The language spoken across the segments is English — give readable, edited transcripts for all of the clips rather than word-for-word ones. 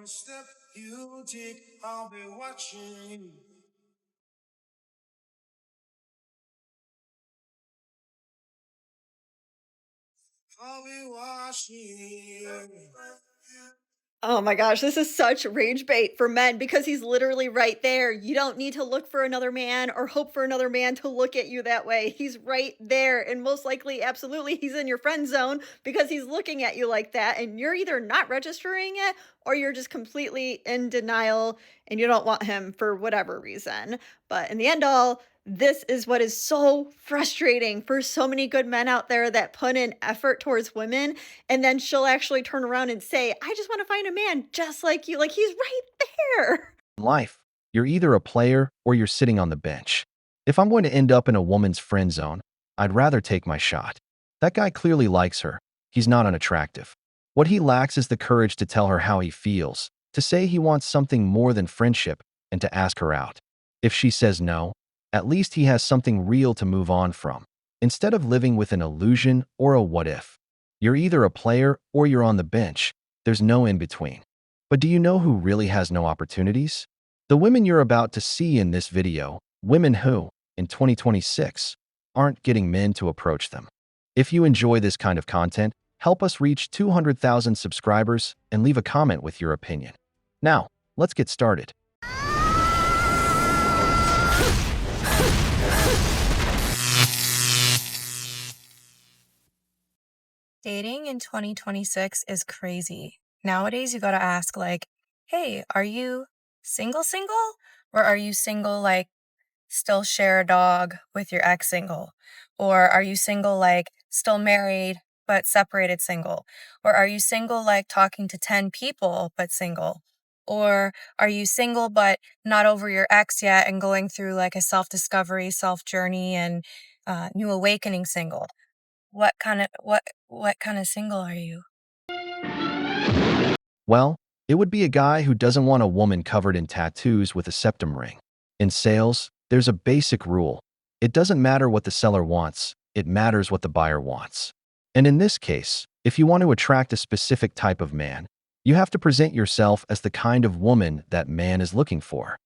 One step you take, I'll be watching. I'll be watching. Oh my gosh, this is such rage bait for men because he's literally right there. You don't need to look for another man or hope for another man to look at you that way. He's right there. And most likely, absolutely, he's in your friend zone because he's looking at you like that. And you're either not registering it or you're just completely in denial and you don't want him for whatever reason. But in the end all, this is what is so frustrating for so many good men out there that put in effort towards women, and then she'll actually turn around and say, I just want to find a man just like you. Like, he's right there. In life, you're either a player or you're sitting on the bench. If I'm going to end up in a woman's friend zone, I'd rather take my shot. That guy clearly likes her. He's not unattractive. What he lacks is the courage to tell her how he feels, to say he wants something more than friendship, and to ask her out. If she says no, at least he has something real to move on from, instead of living with an illusion or a what if. You're either a player or you're on the bench. There's no in between. But do you know who really has no opportunities? The women you're about to see in this video, women who, in 2026, aren't getting men to approach them. If you enjoy this kind of content, help us reach 200,000 subscribers and leave a comment with your opinion. Now, let's get started. Dating in 2026 is crazy. Nowadays, you gotta ask, like, hey, are you single? Or are you single, like, still share a dog with your ex single? Or are you single, like, still married but separated single? Or are you single, like, talking to 10 people but single? Or are you single but not over your ex yet and going through, like, a self discovery, self journey, and new awakening single? What kind of single are you? Well, it would be a guy who doesn't want a woman covered in tattoos with a septum ring. In sales, there's a basic rule. It doesn't matter what the seller wants, it matters what the buyer wants. And in this case, if you want to attract a specific type of man, you have to present yourself as the kind of woman that man is looking for.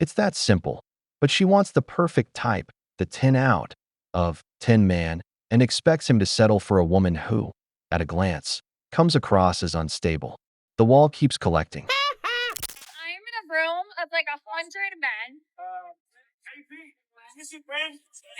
It's that simple. But she wants the perfect type, the 10 out of 10 man, and expects him to settle for a woman who, at a glance, comes across as unstable. The wall keeps collecting. I'm in a room of like 100 men,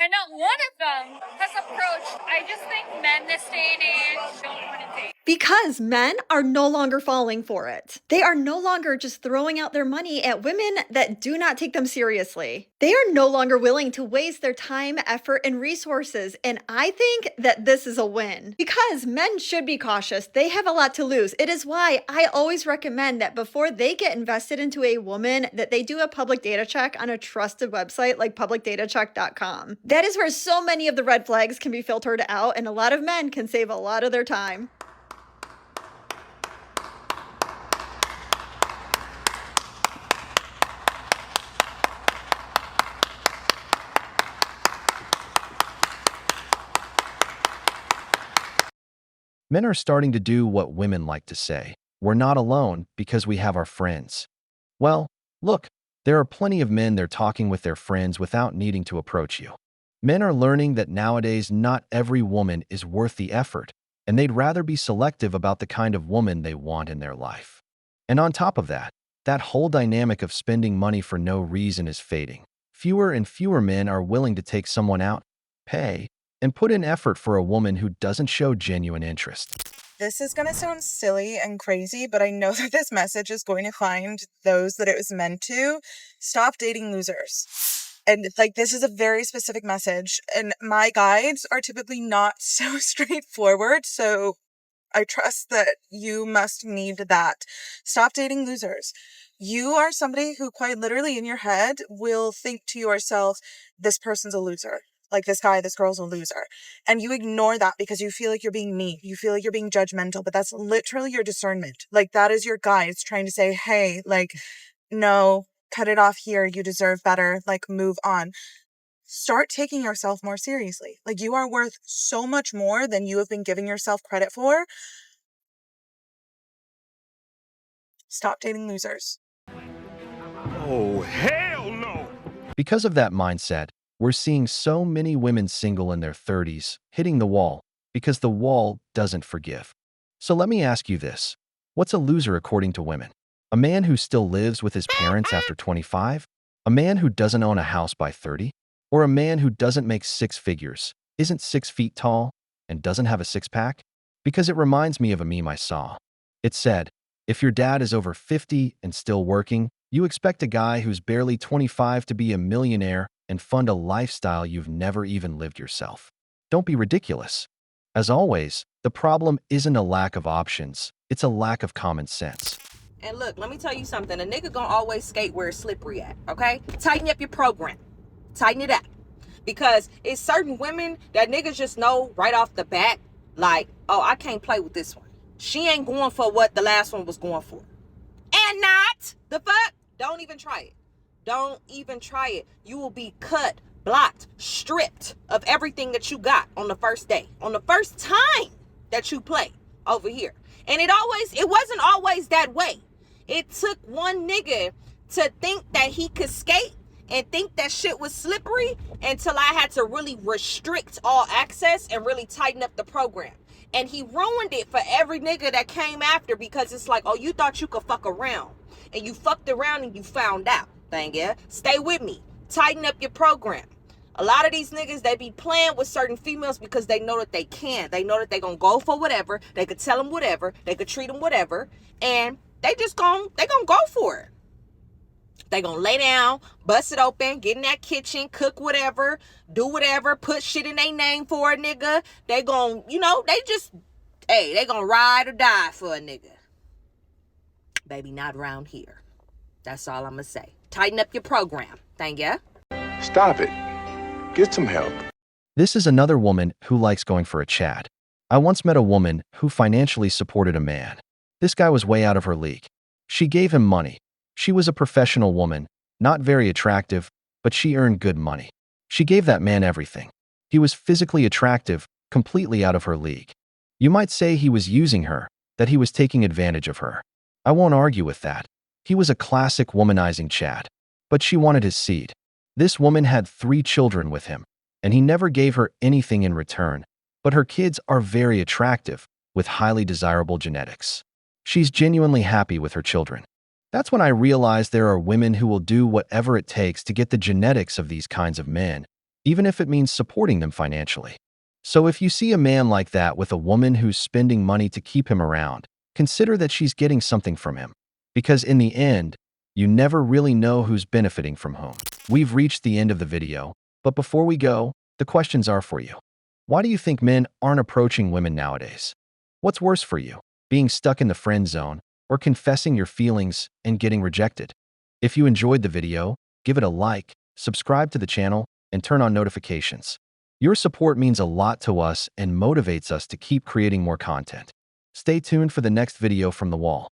and not one of them has approached. I just think men this day and age don't want to date. Because men are no longer falling for it. They are no longer just throwing out their money at women that do not take them seriously. They are no longer willing to waste their time, effort, and resources. And I think that this is a win. Because men should be cautious. They have a lot to lose. It is why I always recommend that before they get invested into a woman, that they do a public data check on a trusted website like publicdatacheck.com. That is where so many of the red flags can be filtered out, and a lot of men can save a lot of their time. Men are starting to do what women like to say. We're not alone because we have our friends. Well, look, there are plenty of men they're talking with their friends without needing to approach you. Men are learning that nowadays not every woman is worth the effort, and they'd rather be selective about the kind of woman they want in their life. And on top of that, that whole dynamic of spending money for no reason is fading. Fewer and fewer men are willing to take someone out, pay, and put in effort for a woman who doesn't show genuine interest. This is going to sound silly and crazy, but I know that this message is going to find those that it was meant to. Stop dating losers. And like, this is a very specific message. And my guides are typically not so straightforward. So I trust that you must need that. Stop dating losers. You are somebody who quite literally in your head will think to yourself, this person's a loser. Like, this guy, this girl's a loser. And you ignore that because you feel like you're being mean. You feel like you're being judgmental, but that's literally your discernment. Like, that is your guides trying to say, hey, like, no, cut it off here. You deserve better. Like, move on. Start taking yourself more seriously. Like, you are worth so much more than you have been giving yourself credit for. Stop dating losers. Oh, hell no! Because of that mindset, we're seeing so many women single in their 30s hitting the wall because the wall doesn't forgive. So let me ask you this. What's a loser according to women? A man who still lives with his parents after 25? A man who doesn't own a house by 30? Or a man who doesn't make six figures, isn't 6 feet tall, and doesn't have a six-pack? Because it reminds me of a meme I saw. It said, if your dad is over 50 and still working, you expect a guy who's barely 25 to be a millionaire and fund a lifestyle you've never even lived yourself. Don't be ridiculous. As always, the problem isn't a lack of options, it's a lack of common sense. And look, let me tell you something. A nigga gonna always skate where it's slippery at, okay? Tighten up your program. Tighten it up. Because it's certain women that niggas just know right off the bat, like, oh, I can't play with this one. She ain't going for what the last one was going for. And not the fuck. Don't even try it. Don't even try it. You will be cut, blocked, stripped of everything that you got on the first day, on the first time that you play over here. And it wasn't always that way. It took one nigga to think that he could skate and think that shit was slippery until I had to really restrict all access and really tighten up the program. And he ruined it for every nigga that came after, because it's like, oh, you thought you could fuck around. And you fucked around and you found out. Thank you. Stay with me. Tighten up your program. A lot of these niggas, they be playing with certain females because they know that they can. They know that they gonna go for whatever. They could tell them whatever. They could treat them whatever. And they gonna go for it. They gonna lay down, bust it open, get in that kitchen, cook whatever, do whatever, put shit in their name for a nigga. They gonna, they gonna ride or die for a nigga. Baby, not around here. That's all I'm gonna say. Tighten up your program. Thank ya. Stop it. Get some help. This is another woman who likes going for a chat. I once met a woman who financially supported a man. This guy was way out of her league. She gave him money. She was a professional woman, not very attractive, but she earned good money. She gave that man everything. He was physically attractive, completely out of her league. You might say he was using her, that he was taking advantage of her. I won't argue with that. He was a classic womanizing Chad. But she wanted his seed. This woman had 3 children with him, and he never gave her anything in return. But her kids are very attractive, with highly desirable genetics. She's genuinely happy with her children. That's when I realized there are women who will do whatever it takes to get the genetics of these kinds of men, even if it means supporting them financially. So if you see a man like that with a woman who's spending money to keep him around, consider that she's getting something from him. Because in the end, you never really know who's benefiting from whom. We've reached the end of the video, but before we go, the questions are for you. Why do you think men aren't approaching women nowadays? What's worse for you, being stuck in the friend zone, or confessing your feelings and getting rejected? If you enjoyed the video, give it a like, subscribe to the channel, and turn on notifications. Your support means a lot to us and motivates us to keep creating more content. Stay tuned for the next video from the wall.